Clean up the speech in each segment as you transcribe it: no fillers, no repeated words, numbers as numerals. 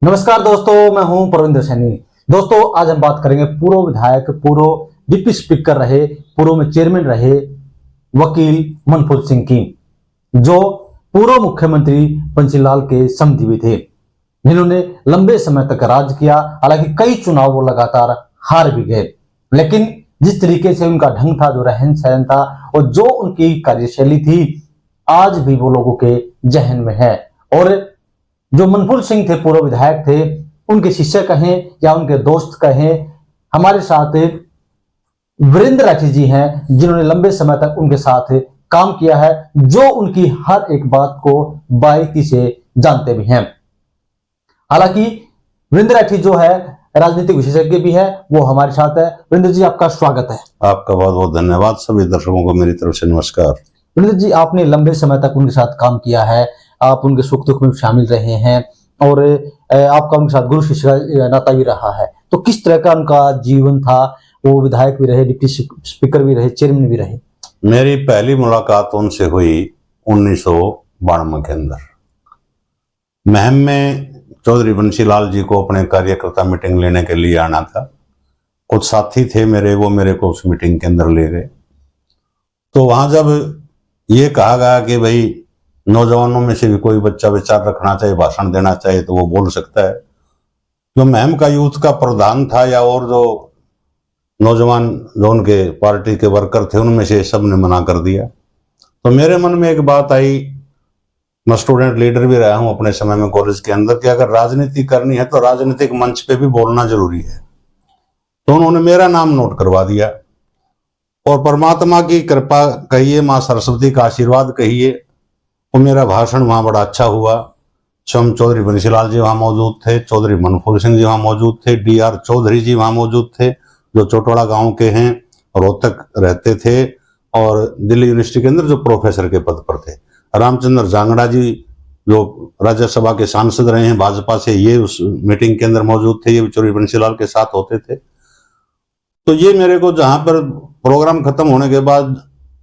नमस्कार दोस्तों, मैं हूं प्रविंदर सैनी। दोस्तों, आज हम बात करेंगे पूर्व विधायक, पूर्व डिप्टी स्पीकर रहे, पूर्व में चेयरमैन रहे वकील मनफूल सिंह की, जो पूर्व मुख्यमंत्री बंसीलाल के समधी भी थे, जिन्होंने लंबे समय तक राज किया। हालांकि कई चुनाव वो लगातार हार भी गए, लेकिन जिस तरीके से उनका ढंग था, जो रहन सहन था और जो उनकी कार्यशैली थी, आज भी वो लोगों के जहन में है। और जो मनफूल सिंह थे, पूर्व विधायक थे, उनके शिष्य कहें या उनके दोस्त कहें, हमारे साथ वीरेंद्र राठी जी हैं, जिन्होंने लंबे समय तक उनके साथ काम किया है, जो उनकी हर एक बात को बारीकी से जानते भी हैं। हालांकि वीरेंद्र राठी जो है राजनीतिक विशेषज्ञ भी है, वो हमारे साथ है। वीरेंद्र जी, आपका स्वागत है। आपका बहुत बहुत धन्यवाद। सभी दर्शकों को मेरी तरफ से नमस्कार। वीरेंद्र जी, आपने लंबे समय तक उनके साथ काम किया है, आप उनके सुख दुख में शामिल रहे हैं और आपका उनके साथ गुरु शिष्य का नाता भी रहा है। तो किस तरह का उनका जीवन था? वो विधायक भी रहे, डिप्टी स्पीकर भी रहे, चेयरमैन भी रहे। मेरी पहली मुलाकात उनसे हुई 1992 के अंदर। महम में चौधरी बंसीलाल जी को अपने कार्यकर्ता मीटिंग लेने के लिए आना था। कुछ साथी थे मेरे, वो मेरे को उस मीटिंग के अंदर ले गए। तो वहां जब ये कहा गया कि भाई नौजवानों में से भी कोई बच्चा विचार रखना चाहिए, भाषण देना चाहिए, तो वो बोल सकता है। जो महम का यूथ का प्रधान था या और जो नौजवान जो उनके पार्टी के वर्कर थे, उनमें से सब ने मना कर दिया। तो मेरे मन में एक बात आई, मैं स्टूडेंट लीडर भी रहा हूं अपने समय में कॉलेज के अंदर, कि अगर राजनीति करनी है तो राजनीतिक मंच पे भी बोलना जरूरी है। तो उन्होंने मेरा नाम नोट करवा दिया और परमात्मा की कृपा कहिए, माँ सरस्वती का आशीर्वाद कहिए, और मेरा भाषण वहां बड़ा अच्छा हुआ। स्वयं चौधरी बंसीलाल जी वहां मौजूद थे, चौधरी मनफूल सिंह जी वहां मौजूद थे, DR चौधरी जी वहां मौजूद थे, जो चोटवाड़ा गांव के हैं, रोहतक रहते थे और दिल्ली यूनिवर्सिटी के अंदर जो प्रोफेसर के पद पर थे। रामचंद्र जांगड़ा जी जो राज्यसभा के सांसद रहे हैं भाजपा से, ये उस मीटिंग के अंदर मौजूद थे। ये भी चौधरी बंसीलाल के साथ होते थे। तो ये मेरे को, जहां पर प्रोग्राम खत्म होने के बाद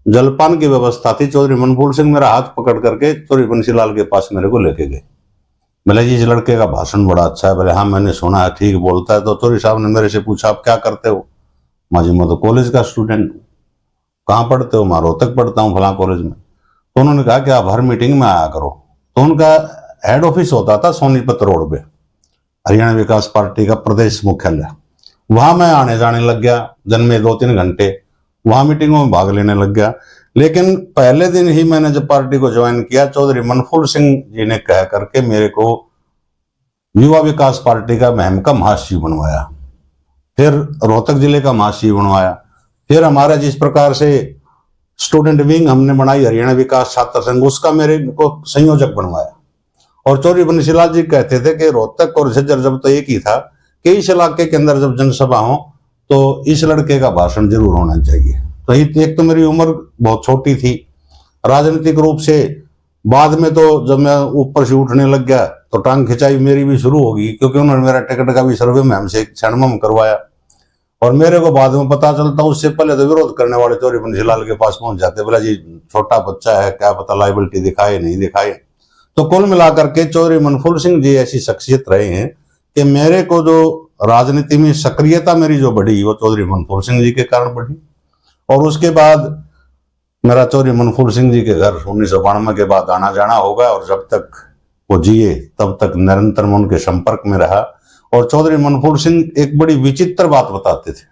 जलपान की व्यवस्था थी, चौधरी मनफूल सिंह मेरा हाथ पकड़ करके चौधरी बंसीलाल के पास मेरे को लेके गए। बोले जी, इस लड़के का भाषण बड़ा अच्छा है। बोले हाँ, मैंने सुना है, ठीक बोलता है। तो चौधरी साहब ने मेरे से पूछा, आप क्या करते हो? माँ जी, मैं तो कॉलेज का स्टूडेंट हूँ। कहाँ पढ़ते हो? मैं रोहतक पढ़ता हूँ, फला कॉलेज में। तो उन्होंने कहा कि आप हर मीटिंग में आया करो। तो उनका हेड ऑफिस होता था सोनीपत रोड पे, हरियाणा विकास पार्टी का प्रदेश मुख्यालय। वहां मैं आने जाने लग गया, दिन में 2-3 घंटे वहां मीटिंगों में भाग लेने लग गया। लेकिन पहले दिन ही मैंने जब पार्टी को ज्वाइन किया, चौधरी मनफूल सिंह जी ने कह करके मेरे को युवा विकास पार्टी का महम का महासचिव बनवाया, फिर रोहतक जिले का महासचिव बनवाया, फिर हमारा जिस प्रकार से स्टूडेंट विंग हमने बनाई हरियाणा विकास छात्र संघ, उसका मेरे को संयोजक बनवाया। और चौधरी बंसीलाल जी कहते थे कि रोहतक और झज्जर जब तो एक ही था, कि इस इलाके के अंदर जब जनसभा हो तो इस लड़के का भाषण जरूर होना चाहिए। तो एक तो मेरी उम्र बहुत छोटी थी राजनीतिक रूप से। बाद में तो जब मैं ऊपर से उठने लग गया तो टांग खिंचाई मेरी भी शुरू होगी, क्योंकि उन्होंने मेरा टिकट का भी सर्वे में हमसे एक क्षणमम करवाया। और मेरे को बाद में पता चलता, उससे पहले तो विरोध करने वाले चौधरी बंसीलाल के पास पहुंच जाते। बोला जी, छोटा बच्चा है, क्या पता लाइबिलिटी दिखाए नहीं दिखाए। तो कुल मिलाकर के चौधरी मनफूल सिंह जी ऐसी शख्सियत रहे हैं कि मेरे को जो राजनीति में सक्रियता मेरी जो बढ़ी, वो चौधरी मनफूल सिंह जी के कारण बढ़ी। और उसके बाद मेरा चौधरी मनफूल सिंह जी के घर 1992 के बाद आना जाना होगा, और जब तक वो जिए तब तक निरंतर मैं उनके संपर्क में रहा। और चौधरी मनफूल सिंह एक बड़ी विचित्र बात बताते थे।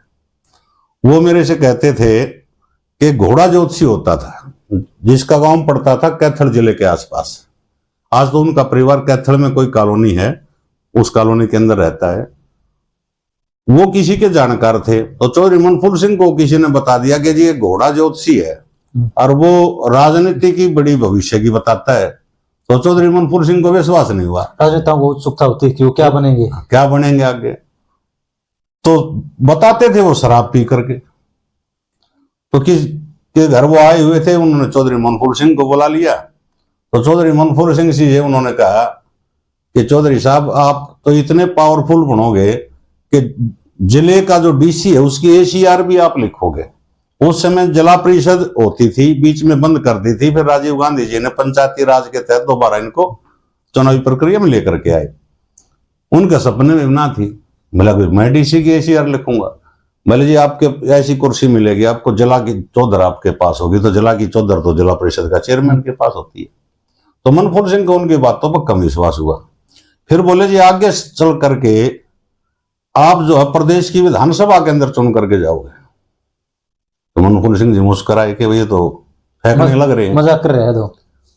वो मेरे से कहते थे कि घोड़ा ज्योतिषी होता था, जिसका गांव पड़ता था कैथल जिले के आसपास। आज तो उनका परिवार कैथल में कोई कॉलोनी है, उस कॉलोनी के अंदर रहता है। वो किसी के जानकार थे, तो चौधरी मनफूल सिंह को किसी ने बता दिया कि जी ये घोड़ा ज्योतिषी है और वो राजनीति की बड़ी भविष्य की बताता है। तो चौधरी मनफूल सिंह को विश्वास नहीं हुआ। राजनेताओं को उत्सुकता होती है कि वो क्या बनेंगे, क्या बनेंगे आगे। तो बताते थे वो शराब पी करके। तो किस के घर वो आए हुए थे, उन्होंने चौधरी मनफूल सिंह को बुला लिया। तो चौधरी मनफूल सिंह जी उन्होंने कहा कि चौधरी साहब, आप तो इतने पावरफुल बनोगे कि जिले का जो DC है उसकी ACR भी आप लिखोगे। उस समय जिला परिषद होती थी, बीच में बंद कर दी थी, फिर राजीव गांधी जी ने पंचायती राज के तहत दोबारा इनको चुनावी प्रक्रिया में लेकर के आए। उनके सपने में ना थी। बोला मैं डीसी की ACR लिखूंगा। बोले जी आपके ऐसी कुर्सी मिलेगी आपको, जिला की चौधर आपके पास होगी, तो जिला की चौधर तो जिला परिषद का चेयरमैन के पास होती है। तो मनफूल सिंह को उनकी बातों पर कम विश्वास हुआ। फिर बोले जी आगे चल करके आप जो है प्रदेश की विधानसभा के अंदर चुन करके जाओगे। तो मनफूल सिंह जी मुस्कुराए कि भैया तो फेंकने लग रहे हैं, मजाक कर रहे हैं। तो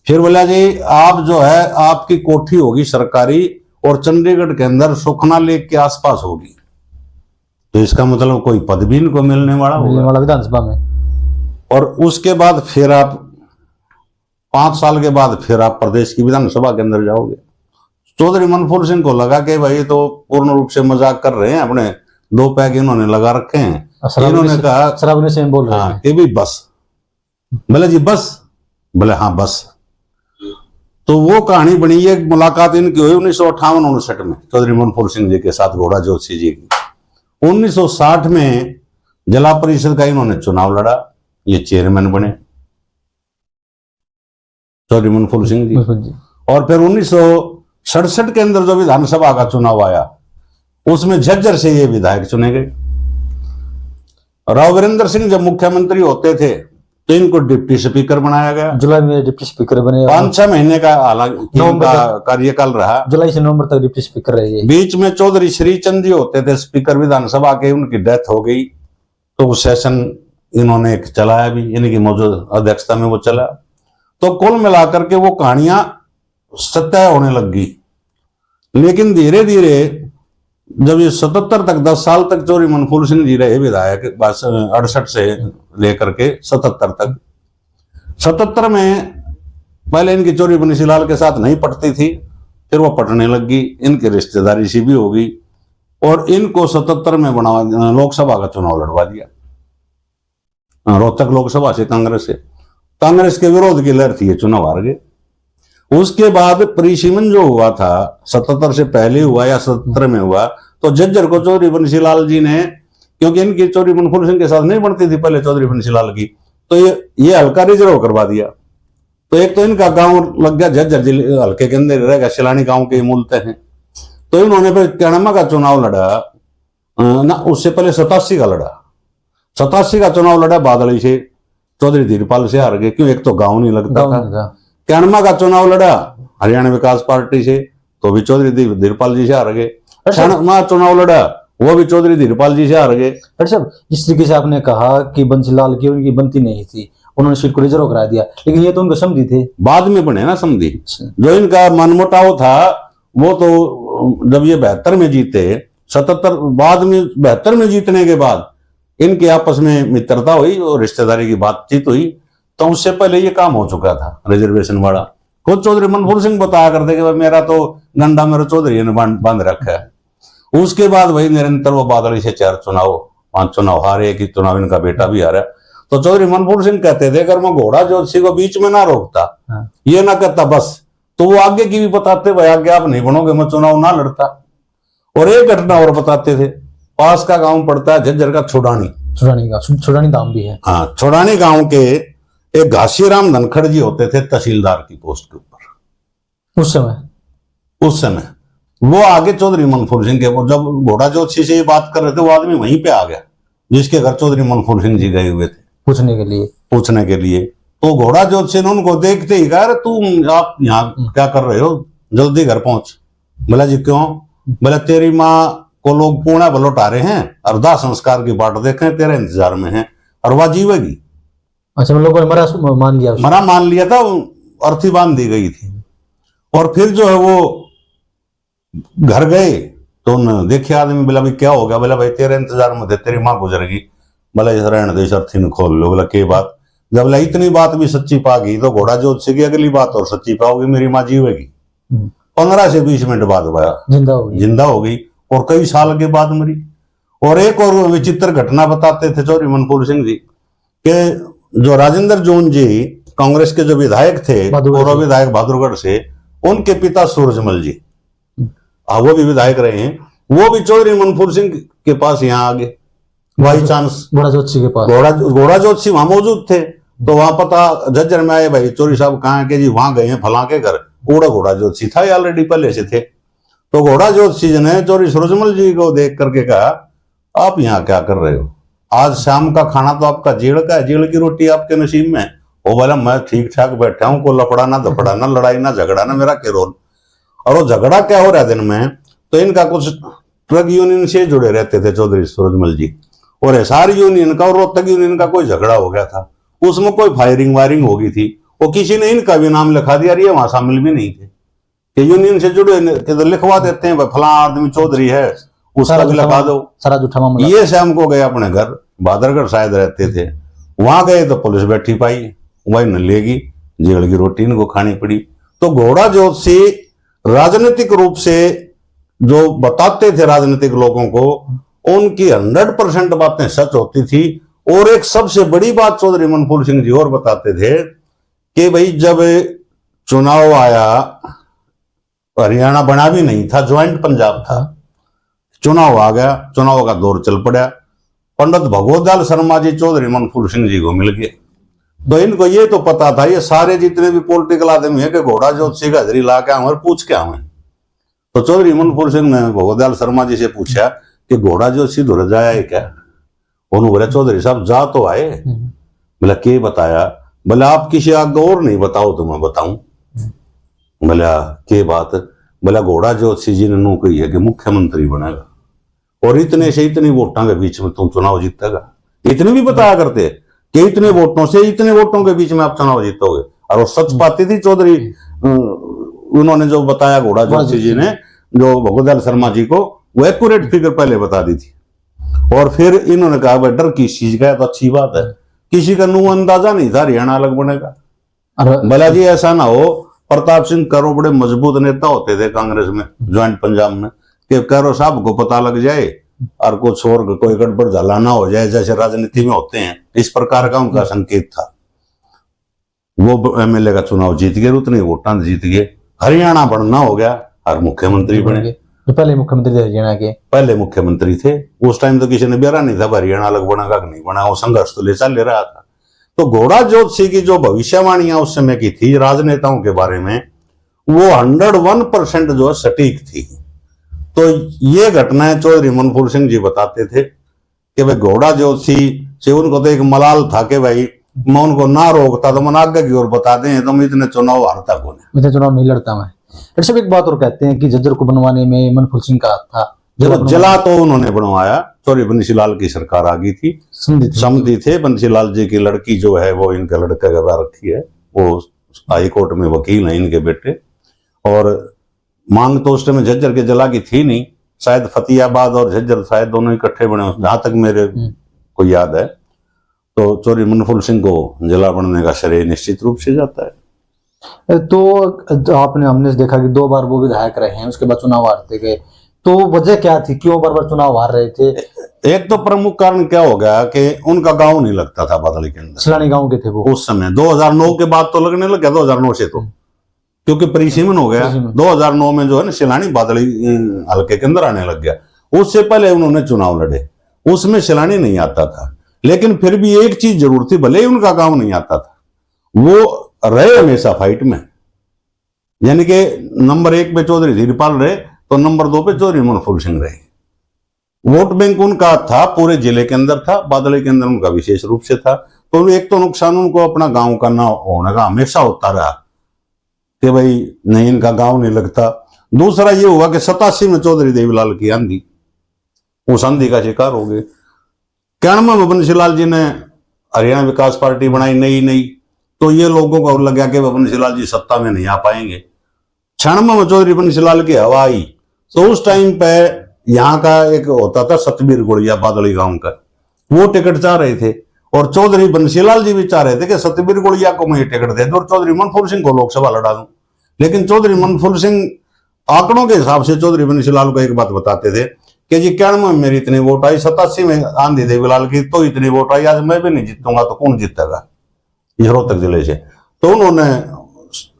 फिर बोला जी आप जो है आपकी कोठी होगी सरकारी और चंडीगढ़ के अंदर सुखना लेक के आसपास होगी, तो इसका मतलब कोई पद भी इनको मिलने वाला विधानसभा में। और उसके बाद फिर आप 5 साल के बाद फिर आप प्रदेश की विधानसभा के अंदर जाओगे। चौधरी मनफूल सिंह को लगा कि भाई तो पूर्ण रूप से मजाक कर रहे हैं, अपने 2 पैग इन्होंने लगा रखे हैं। इन्होंने कहा शराब से बोल रहे हैं कि भी बस। बोले जी बस? बोले हाँ बस। तो वो कहानी बनी है, मुलाकात इनकी हुई 1958-59 में चौधरी मनफूल सिंह जी के साथ घोड़ा जोशी जी की। 1960 में जिला परिषद का इन्होंने चुनाव लड़ा, ये चेयरमैन बने चौधरी मनफूल सिंह जी। और फिर 1967 के अंदर जो विधानसभा का चुनाव आया उसमें झज्जर से ये विधायक चुने गए। राव वीरेंद्र सिंह जब मुख्यमंत्री होते थे तो इनको डिप्टी स्पीकर बनाया गया। जुलाई में डिप्टी स्पीकर बने। 5-6 महीने का हालांकि कार्यकाल रहा, जुलाई से नवंबर तक डिप्टी स्पीकर रहे। बीच में चौधरी श्रीचंद जी होते थे स्पीकर विधानसभा के, उनकी डेथ हो गई तो सेशन इन्होंने एक चलाया भी, इनकी मौजूद अध्यक्षता में वो चला। तो कुल मिलाकर के वो कहानियां सत्य होने लग गई। लेकिन धीरे धीरे जब ये 77 तक 10 साल तक चौधरी मनफूल सिंह जी रहे विधायक, 68 से लेकर के 77 तक। 77 में पहले इनकी चौधरी बंसीलाल के साथ नहीं पटती थी, फिर वो पटने लग गई, इनकी रिश्तेदारी सी भी हो गई और इनको 77 में लोकसभा का चुनाव लड़वा दिया रोहतक लोकसभा से कांग्रेस से। कांग्रेस के विरोध की लहर थी, ये चुनाव हार गए। उसके बाद परिसीमन जो हुआ था 77 से पहले हुआ या 77 में हुआ, तो झज्जर को चौधरी बंसीलाल जी ने, क्योंकि इनकी चौधरी मनफूल सिंह के साथ नहीं बनती थी पहले चौधरी बंसीलाल की, तो ये हल्का रिजर्व करवा दिया। तो एक तो इनका गांव लग गया झज्जर जिले हल्के के अंदर रहेगा, शिलानी गांव के मूलते हैं। तो इन्होंने फिर कैणमा का चुनाव लड़ा ना, उससे पहले 87 का लड़ा। 87 का चुनाव लड़ा बादली से, चौधरी धीरपाल से हार गए, क्यों एक तो गांव नहीं लगता था। कैणमा का चुनाव लड़ा हरियाणा विकास पार्टी से, तो भी चौधरी धीरपाल जी से हार गए। कैणमा चुनाव लड़ा, वो भी चौधरी धीरपाल जी से हार गए। अच्छा, जिस तरीके से आपने कहा कि बंसीलाल की उनकी बनती नहीं थी, उन्होंने सीट को रिजर्व करा दिया, लेकिन ये तो उनके समधी थे, बाद में बने ना समधी। जो इनका मनमुटाव था वो तो जब ये 72 में जीते, 77 बाद में 72 में जीतने के बाद इनके आपस में मित्रता हुई और रिश्तेदारी की बातचीत हुई, तो उससे पहले ये काम हो चुका था रिजर्वेशन वाला। खुद चौधरी मनफूल सिंह बताया करते कि भाई मेरा तो गंडा मेरे चौधरी ने बांध रखा है। उसके बाद वही निरंतर वो बादली से 5 चुनाव हारे, कि चुनाव इनका बेटा भी हारा। तो चौधरी मनफूल सिंह कहते थे अगर मैं घोड़ा जोशी को बीच में ना रोकता, ये ना कहता बस, तो वो आगे की भी बताते भाई आगे आप नहीं बनोगे, मैं चुनाव ना लड़ता। और एक घटना और बताते थे, पास का गांव पड़ता है झज्जर का छोड़ानी गांव भी है। हाँ, छोड़ानी गांव के एक घासीराम धनखड़ जी होते थे तहसीलदार की पोस्ट के ऊपर उस समय वो आगे चौधरी मनफूल सिंह के, जब घोड़ा जोशी से ये बात कर रहे थे वो आदमी वहीं पे आ गया जिसके घर चौधरी मनफूल सिंह जी गए हुए थे पूछने के लिए। तो घोड़ा जोशी ने उनको देखते ही कहा तुम आप यहाँ क्या कर रहे हो, जल्दी घर पहुंच। बोला जी क्यों? बोला तेरी माँ को लोग पुणे लौटा रहे हैं और दाह संस्कार की बाट देखे तेरे इंतजार में है और वह जीवेगी। अच्छा, लोगों ने मरा मान लिया था, अर्थी बांध दी गई थी। और फिर जो है वो घर गए तो देखे आदमी, बोला भाई क्या हो गया? बोला भाई तेरे इंतजार में थे, तेरी माँ गुजरेगी। बोला रहने दे, अर्थी ने खोल लो। बोला के बात? जब बोला इतनी बात भी सच्ची पा गई तो घोड़ा जोशी की अगली बात और सच्ची पाओगी, मेरी माँ जीवेगी। 15 से 20 मिनट बाद जिंदा हो गई और कई साल के बाद मरी। और एक और विचित्र घटना बताते थे चौधरी मनफूल सिंह जी के, जो राजेंद्र जोन जी कांग्रेस के जो विधायक थे, पूर्व विधायक बहादुरगढ़ से, उनके पिता सूरजमल जी, वो भी विधायक रहे हैं, वो भी चौधरी मनफूल सिंह के पास यहाँ आ गए बाई चांस। घोड़ा जोशी के पास घोड़ा जोशी वहां मौजूद थे, तो वहां पता झज्जर में आए, भाई चौधरी साहब कहाँ के? जी वहां गए हैं फला के घर। घोड़ा जोशी था ऑलरेडी पहले से थे। तो घोड़ा ज्योतिषी जी ने चौधरी सूरजमल जी को देख करके कहा, आप यहाँ क्या कर रहे हो? आज शाम का खाना तो आपका जीड़ का है, जीड़ की रोटी आपके नसीब में। वो बोला, मैं ठीक ठाक बैठा हूँ, को लफड़ा ना दफड़ा ना लड़ाई ना झगड़ा ना मेरा के रोल। और वो झगड़ा क्या हो रहा है दिन में, तो इनका कुछ ट्रक यूनियन से जुड़े रहते थे चौधरी सूरजमल जी, और एसआर यूनियन का और रोहतक यूनियन का कोई झगड़ा हो गया था। उसमें कोई फायरिंग वायरिंग हो गई थी, वो किसी ने इनका भी नाम लिखा दिया, ये वहां शामिल भी नहीं थे कि यूनियन से जुड़े तो लिखवा देते हैं, फला आदमी चौधरी है उसका भी लिखा दो। सारा झूठा मामला। ये शाम को गए अपने घर, बहादुरगढ़ शायद रहते थे, वहां गए तो पुलिस बैठी पाई, वही न लेगी, जेल की रोटी इनको खानी पड़ी। तो घोड़ा ज्योतिषी राजनीतिक रूप से जो बताते थे राजनीतिक लोगों को, उनकी 100% बातें सच होती थी। और एक सबसे बड़ी बात चौधरी मनफूल सिंह जी और बताते थे कि भाई जब चुनाव आया, हरियाणा बना भी नहीं था, ज्वाइंट पंजाब था, चुनाव आ गया, चुनाव का दौर चल पड़ा, पंडित भगवत शर्मा जी चौधरी मनफूल सिंह जी को मिल गए। तो इनको ये तो पता था, ये सारे जितने भी पॉलिटिकल आदमी है कि घोड़ा ज्योतिषी का हाजिरी ला के आऊं और पूछ के आऊं। तो चौधरी मनफूल सिंह ने भगवत शर्मा जी से पूछा कि घोड़ा ज्योतिषी धुर जाया है क्या? उन्होंने बोला, चौधरी साहब जा तो आए। बोला, के बताया? बोला, आप किसी आगे और नहीं बताओ तो मैं बताऊं। बोला, के बात? बोला, घोड़ा ज्योतिषी जी ने नू कही है कि मुख्यमंत्री बनेगा और इतने से इतनी वोटों के बीच में तुम चुनाव जीतेगा। इतने भी बताया करते कि इतने वोटों से इतने वोटों के बीच में आप चुनाव जीतोगे। और वो सच पाती थी चौधरी, उन्होंने जो बताया घोड़ा ज्योतिषी जी ने, जो भगवत शर्मा जी को, वो एक्यूरेट फिगर पहले बता दी थी। और फिर इन्होंने कहा, भाई डर किस चीज का है, तो अच्छी बात है, किसी का नू अंदाजा नहीं था हरियाणा अलग बनेगा। भला जी ऐसा ना हो, प्रताप सिंह करो बड़े मजबूत नेता होते थे कांग्रेस में, ज्वाइंट पंजाब में, कि करो साहब को पता लग जाए और कुछ और कोई गड़बड़ झाला ना हो जाए, जैसे राजनीति में होते हैं, इस प्रकार का उनका संकेत था। वो एमएलए का चुनाव जीत गए, उतने वोटां जीत गए, हरियाणा बनना हो गया और मुख्यमंत्री बने। तो पहले मुख्यमंत्री थे हरियाणा के, पहले मुख्यमंत्री थे। उस टाइम तो किसी ने बेरा नहीं था हरियाणा अलग बनेगा कि नहीं बना, वो संघर्ष तो ले चल ले रहा था। तो घोड़ा ज्योतिषी की जो भविष्यवाणियां उस समय की थी राजनेताओं के बारे में, वो 101% जो सटीक थी। तो ये घटनाएं चौधरी मनफूल सिंह जी बताते थे कि भाई घोड़ा ज्योतिषी से उनको तो एक मलाल था कि भाई मैं उनको ना रोकता तो मैं आगे की ओर बता दें, तो मैं इतने चुनाव हारता कौन है, इतने चुनाव नहीं लड़ता मैं। फिर सब एक बात और कहते हैं कि झज्जर को बनवाने में मनफूल सिंह का हाथ था। जला तो उन्होंने बनवाया, चौधरी बंसीलाल की सरकार आ गई थी, समझी थे। बंसीलाल जी की लड़की जो है वो इनके लड़के का रखी है, वो हाई कोर्ट में वकील है इनके बेटे। और मांग तो उस टाइम झज्जर के जला की थी नहीं, शायद फतेहाबाद और झज्जर शायद दोनों इकट्ठे बने, जहां तक मेरे को याद है। तो चौधरी मनफूल सिंह को जला बनने का श्रेय निश्चित रूप से जाता है। तो आपने हमने देखा कि 2 बार वो विधायक रहे हैं, उसके बाद चुनाव हारते गए, तो वजह क्या थी, क्यों बार बार चुनाव हार रहे थे? एक तो प्रमुख कारण क्या हो गया कि उनका गांव नहीं लगता था बादली के अंदर। सिलानी गांव के थे वो उस समय 2009 के बाद तो लगने लग गया, 2009 से तो क्योंकि परिसीमन हो गया। 2009 में जो है ना सिलानी बादली हल्के के अंदर आने लग गया। उससे पहले उन्होंने चुनाव लड़े, उसमें सिलानी नहीं आता था, लेकिन फिर भी एक चीज जरूर थी, भले ही उनका गांव नहीं आता था, वो रहे हमेशा फाइट में। यानी कि नंबर 1 पे चौधरी धीरपाल रहे, तो नंबर 2 पे चौधरी मनफूल सिंह रहे। वोट बैंक उनका था, पूरे जिले के अंदर था, बादली के अंदर उनका विशेष रूप से था। तो एक तो नुकसान उनको अपना गांव का ना होने का हमेशा होता रहा कि भाई नहीं इनका गांव नहीं लगता। दूसरा ये हुआ कि 87 में चौधरी देवीलाल की आंधी, उस आंधी का शिकार हो गए। 91 में बंसीलाल जी ने हरियाणा विकास पार्टी बनाई नई, तो ये लोगों को लगा कि बंसीलाल जी सत्ता में नहीं आ पाएंगे। 96 में चौधरी बंसीलाल की हवा आई, तो उस टाइम पे यहाँ का एक होता था सतबीर गुड़िया बादली गांव का, वो टिकट चाह रहे थे, और चौधरी बंसीलाल जी भी चाह रहे थे कि सतबीर गुड़िया को मैं टिकट दे दूं और चौधरी मनफूल सिंह को लोकसभा लड़ा दूं। लेकिन चौधरी मनफूल सिंह आंकड़ों के हिसाब से चौधरी बंसीलाल को एक बात बताते थे कि जी 91 में मेरी इतनी वोट आई, 87 में आंधी देवीलाल की तो इतनी वोट आई, आज मैं भी नहीं जीतूंगा तो कौन जीतेगा इस रोहतक जिले से। तो उन्होंने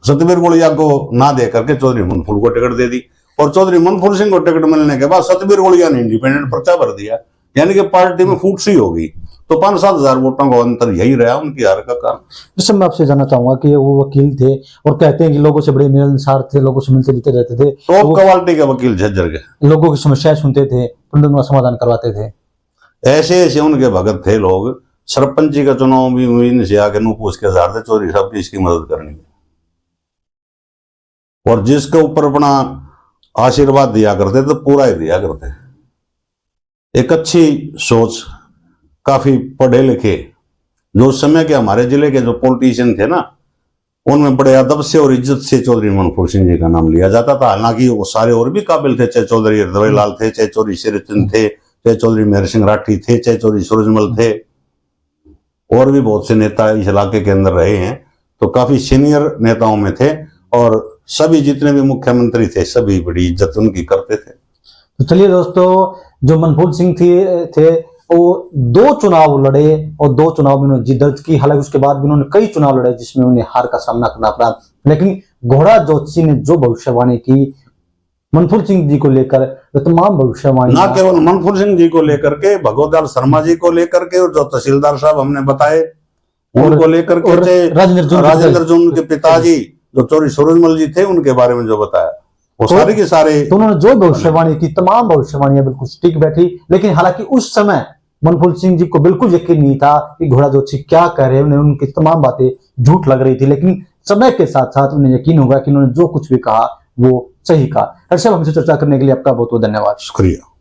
सतबीर गुड़िया को ना दे करके चौधरी मनफूल को टिकट दे दी, और चौधरी मनफूल सिंह को टिकट मिलने के बाद सतबीर गुड़िया ने इंडिपेंडेंट पर्चा भर दिया यानी कि पार्टी में फूट सी होगी। तो 5-7 हजार वोटों का अंतर यही रहा उनकी हार का कारण। जैसे मैं आपसे जानना चाहूंगा कि वो वकील थे और कहते हैं कि लोगों से बड़े मिलनसार थे, लोगों से मिलते जुलते रहते थे, टॉप क्वालिटी के वकील झज्जर के, लोगों की समस्याएं सुनते थे, उनका समाधान करवाते थे। ऐसे ऐसे उनके भगत थे लोग। सरपंची का चुनाव भी इनसे आके नू पूछ के हजार थे चौधरी साहब की इसकी मदद करनी है, और जिसके ऊपर अपना आशीर्वाद दिया करते तो पूरा ही दिया करते। एक अच्छी सोच, काफी पढ़े लिखे, जो उस समय के हमारे जिले के जो पॉलिटिशियन थे ना, उनमें बड़े अदब से और इज्जत से चौधरी मनफूर सिंह जी का नाम लिया जाता था। हालांकि वो सारे और भी काबिल थे, चाहे चौधरी हरदवई थे, चाहे चौधरी शेरचंद थे, चाहे चौधरी मेहर सिंह राठी थे, चाहे चौधरी सूरजमल थे, और भी बहुत से नेता इस इलाके के अंदर रहे हैं। तो काफी सीनियर नेताओं में थे, और सभी जितने भी मुख्यमंत्री थे सभी बड़ी इज्जत उनकी करते थे। तो चलिए दोस्तों, जो मनफूर सिंह थे वो 2 चुनाव लड़े और 2 चुनाव में उन्होंने जीत दर्ज की। हालांकि उसके बाद भी उन्होंने कई चुनाव लड़े जिसमें उन्हें हार का सामना करना पड़ा। लेकिन घोड़ा जोशी ने जो भविष्यवाणी की मनफूर सिंह जी को लेकर, तो तमाम भविष्यवाणी ना केवल मनफूर सिंह जी को लेकर के, भगवतलाल शर्मा जी को लेकर के, और जो तहसीलदार साहब हमने बताए उनको लेकर के, राजेंद्र जून के पिताजी जो चौधरी सूरजमल जी थे उनके बारे में जो बताया, वो सारे के सारे, तो उन्होंने जो भविष्यवाणी की तमाम भविष्यवाणियां बिल्कुल सटीक बैठी। लेकिन हालांकि उस समय मनफूर सिंह जी को बिल्कुल यकीन नहीं था कि घोड़ा जोशी क्या कह रहे हैं, उन्हें उनकी तमाम बातें झूठ लग रही थी। लेकिन समय के साथ साथ उन्हें यकीन होगा कि उन्होंने जो कुछ भी कहा वो सही कहा। हर्षद, हमसे चर्चा करने के लिए आपका बहुत बहुत धन्यवाद। शुक्रिया।